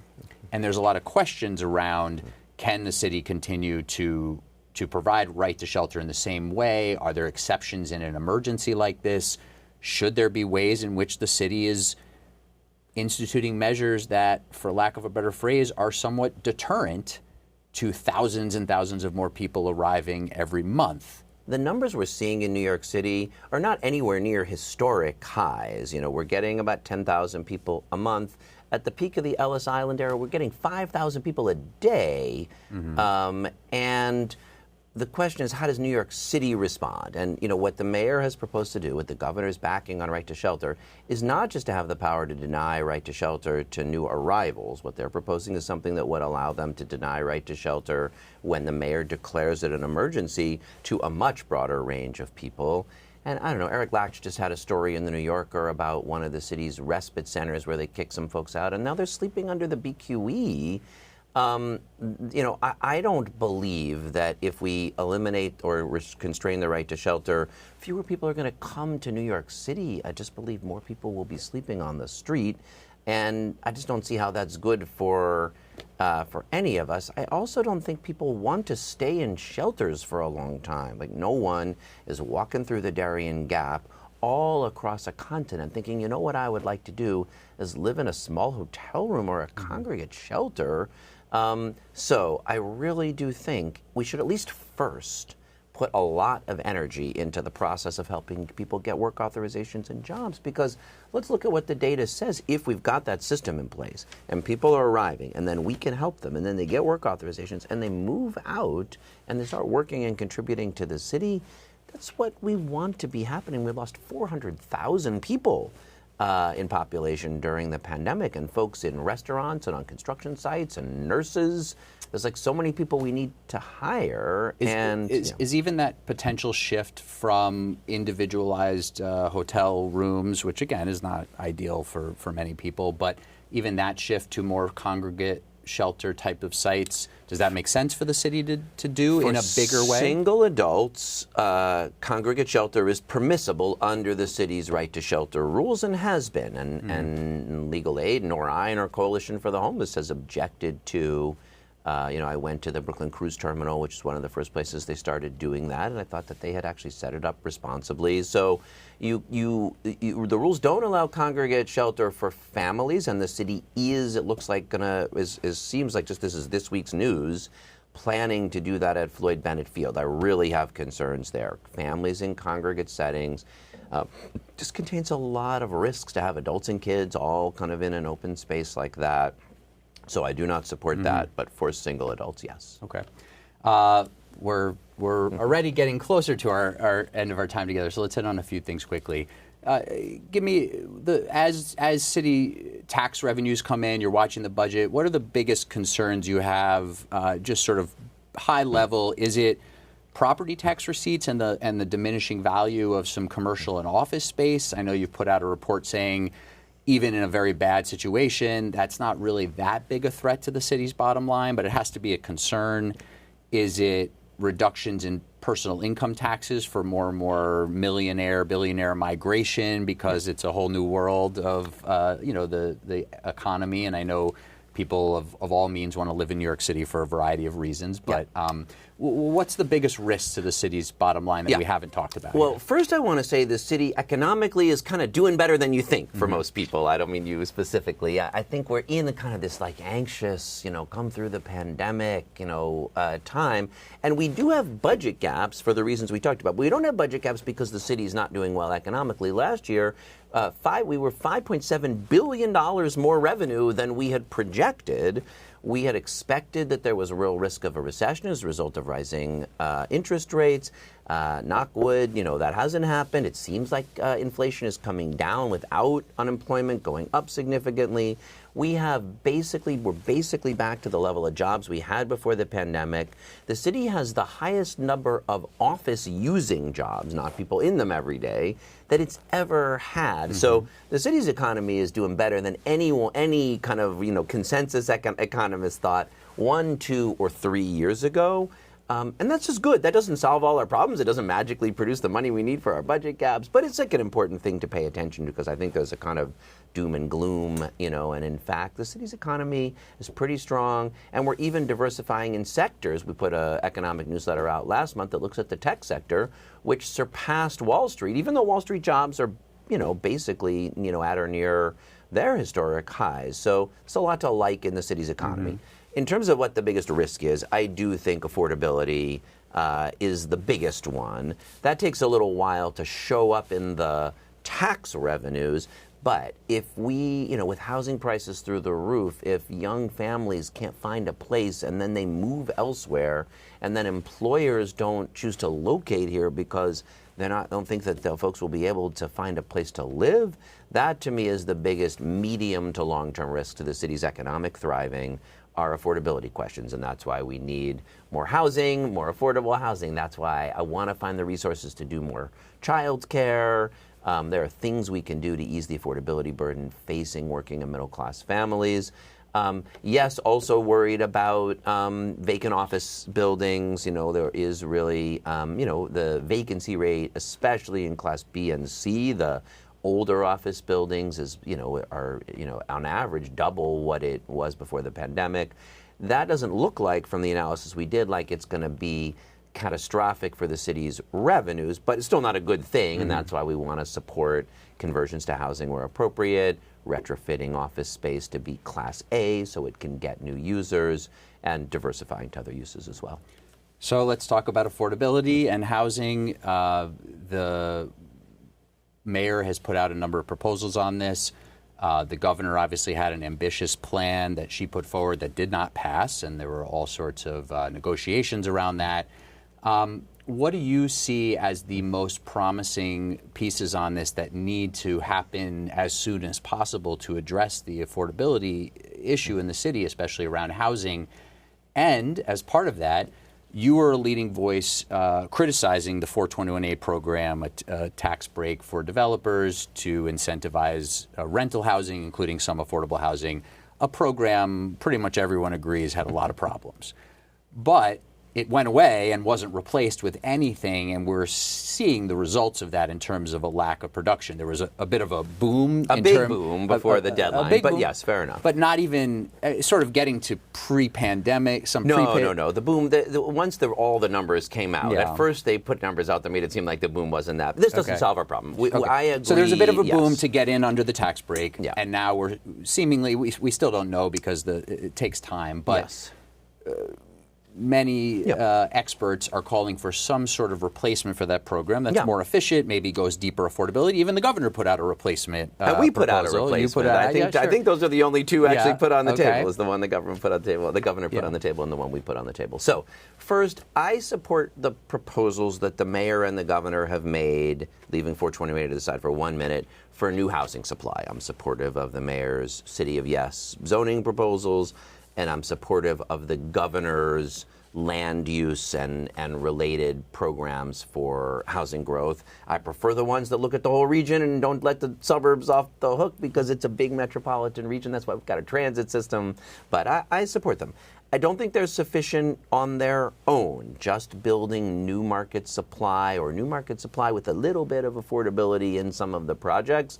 Speaker 1: And there's a lot of questions around, can the city continue to provide right to shelter in the same way? Are there exceptions in an emergency like this? Should there be ways in which the city is instituting measures that, for lack of a better phrase, are somewhat deterrent to thousands and thousands of more people arriving every month?
Speaker 2: The numbers we're seeing in New York City are not anywhere near historic highs. You know, we're getting about 10,000 people a month. At the peak of the Ellis Island era, we're getting 5,000 people a day. And the question is, how does New York City respond? And, you know, what the mayor has proposed to do, with the governor's backing on right to shelter, is not just to have the power to deny right to shelter to new arrivals. What they're proposing is something that would allow them to deny right to shelter when the mayor declares it an emergency to a much broader range of people. And I don't know, Eric Lach just had a story in the New Yorker about one of the city's respite centers where they kicked some folks out, and now they're sleeping under the BQE. I don't believe that if we eliminate or constrain the right to shelter, fewer people are going to come to New York City. I just believe more people will be sleeping on the street, and I just don't see how that's good for any of us. I also don't think people want to stay in shelters for a long time. Like, no one is walking through the Darien Gap all across a continent thinking, you know what I would like to do is live in a small hotel room or a congregate shelter. So I really do think we should at least first put a lot of energy into the process of helping people get work authorizations and jobs, because let's look at what the data says. If we've got that system in place and people are arriving and then we can help them and then they get work authorizations and they move out and they start working and contributing to the city, that's what we want to be happening. We lost 400,000 people in population during the pandemic, and folks in restaurants and on construction sites and nurses. There's like so many people we need to hire.
Speaker 1: Is even that potential shift from individualized hotel rooms, which again is not ideal for many people, but even that shift to more congregate shelter type of sites, does that make sense for the city to do in a bigger way?
Speaker 2: For single adults, congregate shelter is permissible under the city's right to shelter rules and has been. And Legal Aid, nor I, nor Coalition for the Homeless has objected to. I went to the Brooklyn Cruise Terminal, which is one of the first places they started doing that, and I thought that they had actually set it up responsibly. So the rules don't allow congregate shelter for families, and the city it looks like seems like just this is this week's news, planning to do that at Floyd Bennett Field. I really have concerns there. Families in congregate settings. Just contains a lot of risks to have adults and kids all kind of in an open space like that. So I do not support that, but for single adults, yes.
Speaker 1: Okay. We're already getting closer to our end of our time together, so let's hit on a few things quickly. Give me as city tax revenues come in, you're watching the budget. What are the biggest concerns you have? Just sort of high level. Is it property tax receipts and the diminishing value of some commercial and office space? I know you've put out a report saying, even in a very bad situation, that's not really that big a threat to the city's bottom line, but it has to be a concern. Is it reductions in personal income taxes for more and more millionaire, billionaire migration because it's a whole new world of the economy? And I know people of all means want to live in New York City for a variety of reasons, but what's the biggest risk to the city's bottom line that we haven't talked about?
Speaker 2: Well, first I want to say the city economically is kind of doing better than you think for most people. I don't mean you specifically. I think we're in kind of this like anxious, come through the pandemic, time. And we do have budget gaps for the reasons we talked about. But we don't have budget gaps because the city is not doing well economically. Last year, we were $5.7 billion more revenue than we had projected. We had expected that there was a real risk of a recession as a result of rising interest rates. Knock wood, that hasn't happened. It seems like inflation is coming down without unemployment going up significantly. We're basically back to the level of jobs we had before the pandemic. The city has the highest number of office-using jobs, not people in them every day, that it's ever had. So the city's economy is doing better than any kind of consensus economist thought 1, 2, or 3 years ago. And that's just good. That doesn't solve all our problems. It doesn't magically produce the money we need for our budget gaps, but it's like an important thing to pay attention to because I think there's a kind of doom and gloom, and in fact, the city's economy is pretty strong, and we're even diversifying in sectors. We put an economic newsletter out last month that looks at the tech sector, which surpassed Wall Street, even though Wall Street jobs are, basically, at or near their historic highs. So it's a lot to like in the city's economy. In terms of what the biggest risk is, I do think affordability is the biggest one. That takes a little while to show up in the tax revenues. But if we, with housing prices through the roof, if young families can't find a place and then they move elsewhere, and then employers don't choose to locate here because don't think that the folks will be able to find a place to live, that to me is the biggest medium to long-term risk to the city's economic thriving. Are affordability questions, and that's why we need more housing, more affordable housing. That's why I want to find the resources to do more child care. There are things we can do to ease the affordability burden facing working and middle-class families. Yes, also worried about vacant office buildings. There is really, the vacancy rate, especially in Class B and C, the older office buildings are on average double what it was before the pandemic. That doesn't look like, from the analysis we did, like it's going to be catastrophic for the city's revenues, but it's still not a good thing, and that's why we want to support conversions to housing where appropriate, retrofitting office space to be Class A so it can get new users, and diversifying to other uses as well.
Speaker 1: So let's talk about affordability and housing. The mayor has put out a number of proposals on this. The governor obviously had an ambitious plan that she put forward that did not pass, and there were all sorts of negotiations around that. What do you see as the most promising pieces on this that need to happen as soon as possible to address the affordability issue in the city, especially around housing? And as part of that, you were a leading voice criticizing the 421A program, a tax break for developers to incentivize rental housing, including some affordable housing, a program pretty much everyone agrees had a lot of problems. But it went away and wasn't replaced with anything, and we're seeing the results of that in terms of a lack of production. There was a bit of a boom.
Speaker 2: A big boom before the deadline, but yes, fair enough.
Speaker 1: But not even sort of getting to pre-pandemic.
Speaker 2: No. The boom, once all the numbers came out, at first they put numbers out that made it seem like the boom wasn't that. But this doesn't solve our problem. I agree.
Speaker 1: So there's a bit of a boom to get in under the tax break, and now we're seemingly, we still don't know because it takes time, but many experts are calling for some sort of replacement for that program that's more efficient, maybe goes deeper affordability. Even the governor put out a replacement
Speaker 2: we put out a replacement. I think those are the only two actually put on the table, is the one the government put on the table, the governor put on the table, and the one we put on the table. So first, I support the proposals that the mayor and the governor have made, leaving 421 to the side for 1 minute, for new housing supply. I'm supportive of the mayor's City of Yes zoning proposals, and I'm supportive of the governor's land use and related programs for housing growth. I prefer the ones that look at the whole region and don't let the suburbs off the hook, because it's a big metropolitan region. That's why we've got a transit system. But I support them. I don't think they're sufficient on their own. Just building new market supply, or new market supply with a little bit of affordability in some of the projects,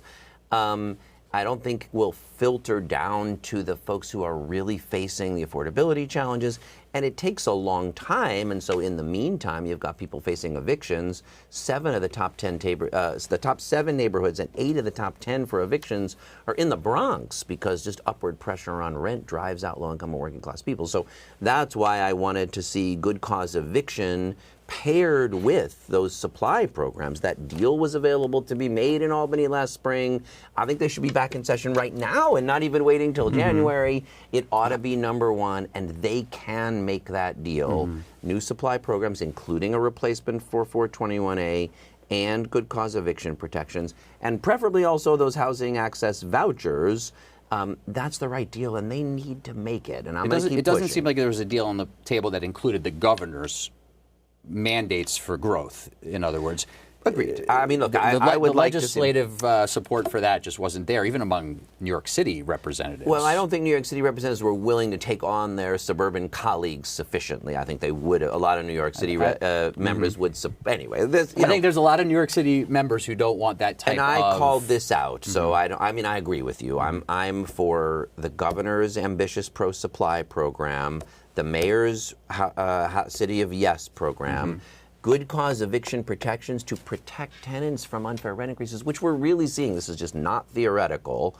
Speaker 2: I don't think will filter down to the folks who are really facing the affordability challenges. And it takes a long time, and so in the meantime, you've got people facing evictions. 7 of the top 10 the top 7 neighborhoods and 8 of the top 10 for evictions are in the Bronx, because just upward pressure on rent drives out low-income and working-class people. So that's why I wanted to see good cause eviction paired with those supply programs. That deal was available to be made in Albany last spring. I think they should be back in session right now and not even waiting till January. It ought to be number one, and they can make that deal. New supply programs, including a replacement for 421A, and good cause eviction protections, and preferably also those housing access vouchers. That's the right deal, and they need to make it. And
Speaker 1: it doesn't seem like there was a deal on the table that included the governor's mandates for growth, in other words.
Speaker 2: Agreed. I mean, look, I would like
Speaker 1: legislative support for that just wasn't there, even among New York City representatives.
Speaker 2: Well, I don't think New York City representatives were willing to take on their suburban colleagues sufficiently. I think they would. A lot of New York City members would. Anyway, I
Speaker 1: think there's a lot of New York City members who don't want that type of.
Speaker 2: And I called this out, so I mean, I agree with you. I'm for the governor's ambitious pro-supply program, the mayor's City of Yes program. Good cause eviction protections to protect tenants from unfair rent increases, which we're really seeing. This is just not theoretical.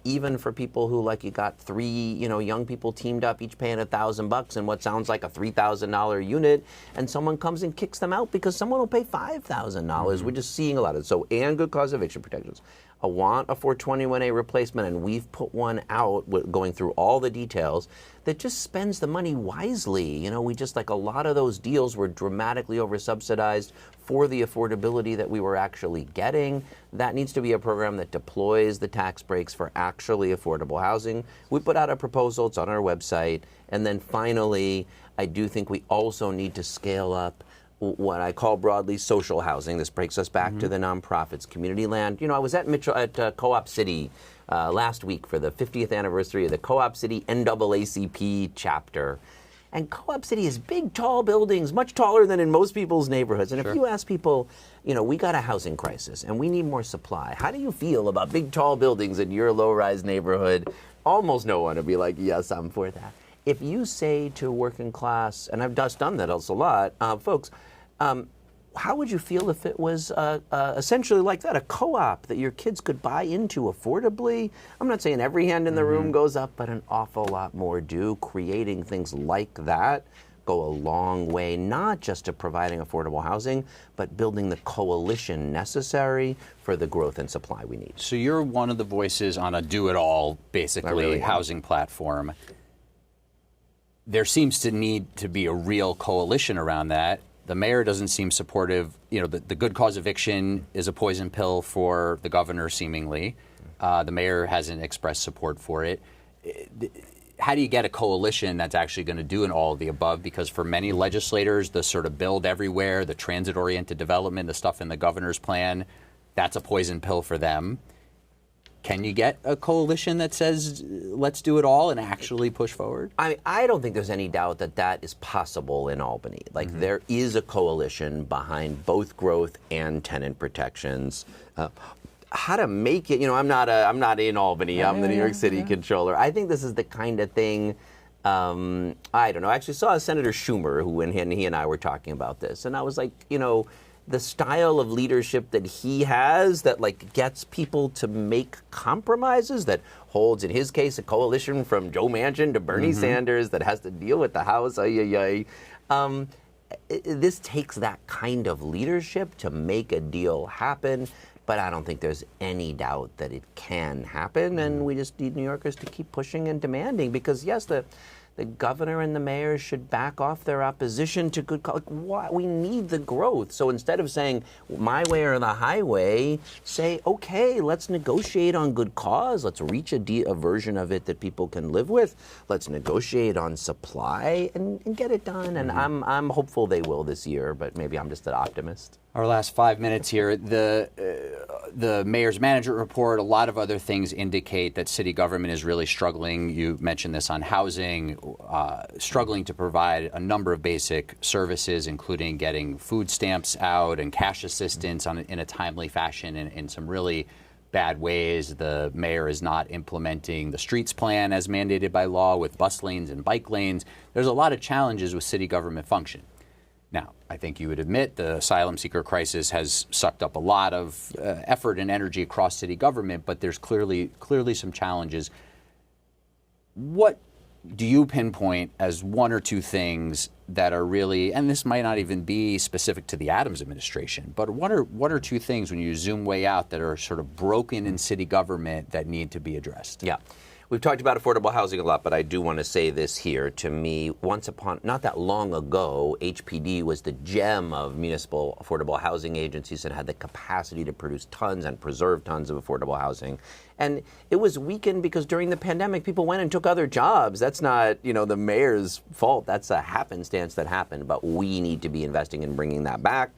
Speaker 2: Even for people who, like, you got 3, young people teamed up, each paying $1,000 in what sounds like a $3,000 unit, and someone comes and kicks them out because someone will pay $5,000. We're just seeing a lot of it. So, and good cause eviction protections. I want a 421A replacement, and we've put one out, going through all the details, that just spends the money wisely. We just, like, a lot of those deals were dramatically oversubsidized for the affordability that we were actually getting. That needs to be a program that deploys the tax breaks for actually affordable housing. We put out a proposal, it's on our website. And then finally, I do think we also need to scale up what I call broadly social housing. This breaks us back to the nonprofits, community land. I was at Co-op City last week for the 50th anniversary of the Co-op City NAACP chapter. And Co-op City is big, tall buildings, much taller than in most people's neighborhoods. And if you ask people, we got a housing crisis and we need more supply. How do you feel about big, tall buildings in your low-rise neighborhood? Almost no one would be like, yes, I'm for that. If you say to working class, and I've just done that a lot, folks, how would you feel if it was essentially like that, a co-op that your kids could buy into affordably? I'm not saying every hand in the room goes up, but an awful lot more do. Creating things like that go a long way, not just to providing affordable housing, but building the coalition necessary for the growth and supply we need.
Speaker 1: So you're one of the voices on a do-it-all, basically, housing platform. There seems to need to be a real coalition around that. The mayor doesn't seem supportive. The good cause eviction is a poison pill for the governor, seemingly. The mayor hasn't expressed support for it. How do you get a coalition that's actually going to do all of the above? Because for many legislators, the sort of build everywhere, the transit-oriented development, the stuff in the governor's plan, that's a poison pill for them. Can you get a coalition that says, let's do it all and actually push forward?
Speaker 2: I don't think there's any doubt that is possible in Albany. There is a coalition behind both growth and tenant protections. How to make it, I'm not in Albany. I'm the New York City Comptroller. I think this is the kind of thing, I don't know. I actually saw Senator Schumer, when he and I were talking about this, and I was like, the style of leadership that he has that gets people to make compromises, that holds, in his case, a coalition from Joe Manchin to Bernie Sanders that has to deal with the House. This takes that kind of leadership to make a deal happen, but I don't think there's any doubt that it can happen, and we just need New Yorkers to keep pushing and demanding, because yes, the governor and the mayor should back off their opposition to good cause. We need the growth. So instead of saying my way or the highway, say, okay, let's negotiate on good cause. Let's reach a version of it that people can live with. Let's negotiate on supply and get it done. And I'm hopeful they will this year, but maybe I'm just an optimist.
Speaker 1: Our last 5 minutes here, the mayor's management report, a lot of other things indicate that city government is really struggling. You mentioned this on housing, struggling to provide a number of basic services, including getting food stamps out and cash assistance in a timely fashion in some really bad ways. The mayor is not implementing the streets plan as mandated by law with bus lanes and bike lanes. There's a lot of challenges with city government function. Now, I think you would admit the asylum seeker crisis has sucked up a lot of effort and energy across city government, but there's clearly some challenges. What do you pinpoint as one or two things that are really, and this might not even be specific to the Adams administration, but what are two things when you zoom way out that are sort of broken in city government that need to be addressed?
Speaker 2: Yeah. We've talked about affordable housing a lot, but I do want to say this here. To me, not that long ago, HPD was the gem of municipal affordable housing agencies and had the capacity to produce tons and preserve tons of affordable housing. And it was weakened because during the pandemic, people went and took other jobs. That's not, the mayor's fault. That's a happenstance that happened, but we need to be investing in bringing that back.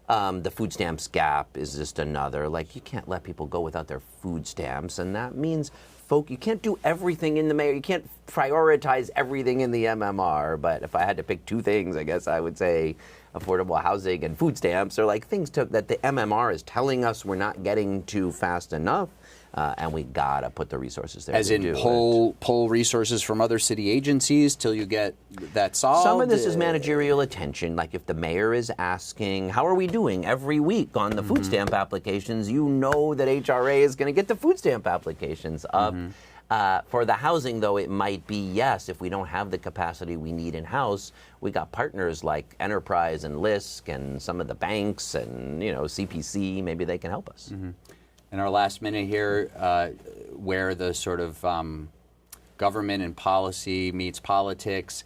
Speaker 2: The food stamps gap is just another. You can't let people go without their food stamps, and that means you can't do everything in the mayor. You can't prioritize everything in the MMR. But if I had to pick two things, I guess I would say affordable housing and food stamps are things that the MMR is telling us we're not getting to fast enough. And we gotta put the resources there.
Speaker 1: As in pull resources from other city agencies till you get that solved?
Speaker 2: Some of this is managerial attention. If the mayor is asking, how are we doing every week on the food stamp applications, that HRA is gonna get the food stamp applications up. For the housing, though, it might be, yes, if we don't have the capacity we need in-house, we got partners like Enterprise and LISC and some of the banks and, CPC, maybe they can help us.
Speaker 1: In our last minute here, where the sort of government and policy meets politics,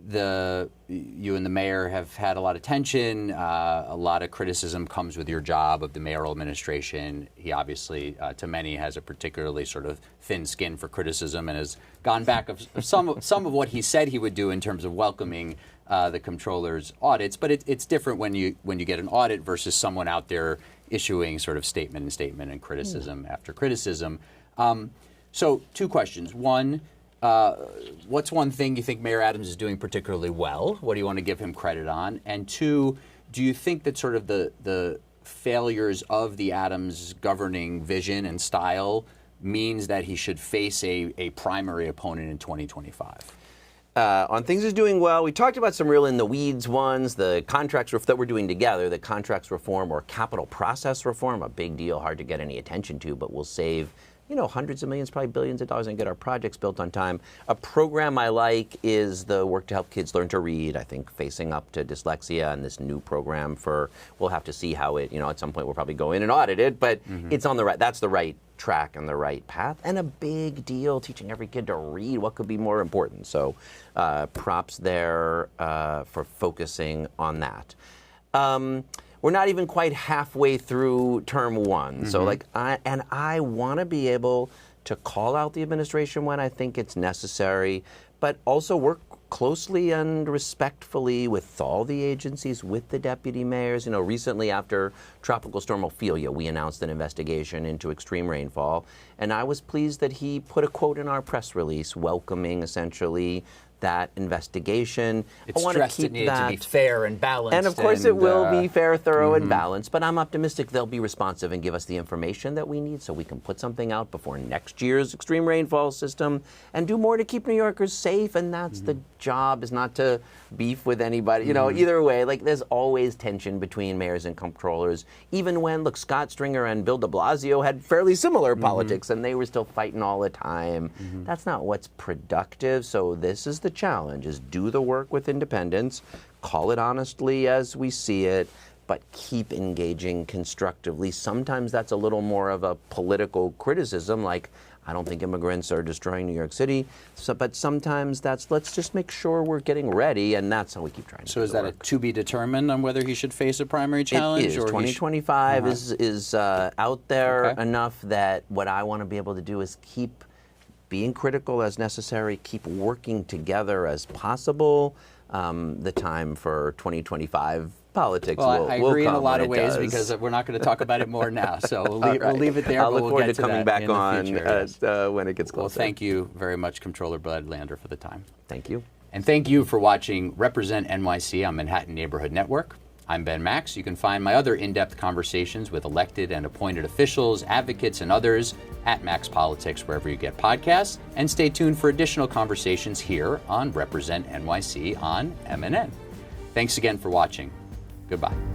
Speaker 1: you and the mayor have had a lot of tension. A lot of criticism comes with your job of the mayoral administration. He obviously, to many, has a particularly sort of thin skin for criticism and has gone back of some of what he said he would do in terms of welcoming the comptroller's audits. But it's different when you get an audit versus someone out there issuing sort of statement and criticism after criticism. So 2 questions. One, what's one thing you think Mayor Adams is doing particularly well? What do you want to give him credit on? And 2, do you think that sort of the failures of the Adams governing vision and style means that he should face a primary opponent in 2025?
Speaker 2: On things he's doing well, we talked about some real in the weeds ones, the contracts that we're doing together, the contracts reform or capital process reform, a big deal, hard to get any attention to, but will save hundreds of millions, probably billions of dollars, and get our projects built on time. A program I like is the work to help kids learn to read. I think facing up to dyslexia and this new program we'll have to see how it, at some point we'll probably go in and audit it, but it's on that's the right track and the right path, and a big deal teaching every kid to read. What could be more important? So props there for focusing on that. We're not even quite halfway through term 1. So I want to be able to call out the administration when I think it's necessary, but also work closely and respectfully with all the agencies, with the deputy mayors. Recently after Tropical Storm Ophelia, we announced an investigation into extreme rainfall, and I was pleased that he put a quote in our press release welcoming essentially that investigation.
Speaker 1: It stressed it needed to be fair and balanced.
Speaker 2: And of course it will be fair, thorough, and balanced, but I'm optimistic they'll be responsive and give us the information that we need so we can put something out before next year's extreme rainfall system and do more to keep New Yorkers safe, and that's the job, is not to beef with anybody. Either way, there's always tension between mayors and comptrollers, even when, Scott Stringer and Bill de Blasio had fairly similar politics and they were still fighting all the time. That's not what's productive, so this is the challenge, is do the work with independence, call it honestly as we see it, but keep engaging constructively. Sometimes that's a little more of a political criticism, like, I don't think immigrants are destroying New York City, but sometimes that's, let's just make sure we're getting ready, and that's how we keep trying to do
Speaker 1: So is that
Speaker 2: work.
Speaker 1: to be determined on whether he should face a primary challenge?
Speaker 2: It is.
Speaker 1: Or
Speaker 2: 2025 is out there enough that what I want to be able to do is keep being critical as necessary, keep working together as possible. The time for 2025 politics will come.
Speaker 1: I agree in a lot of ways
Speaker 2: does.
Speaker 1: because we're not going to talk about it more now. So we'll leave it there.
Speaker 2: I'll look
Speaker 1: we'll
Speaker 2: forward
Speaker 1: get
Speaker 2: to coming back on when it gets closer.
Speaker 1: Well, thank you very much, Comptroller Bradlander, for the time.
Speaker 2: Thank you.
Speaker 1: And thank you for watching Represent NYC on Manhattan Neighborhood Network. I'm Ben Max. You can find my other in-depth conversations with elected and appointed officials, advocates, and others at Max Politics, wherever you get podcasts. And stay tuned for additional conversations here on Represent NYC on MNN. Thanks again for watching. Goodbye.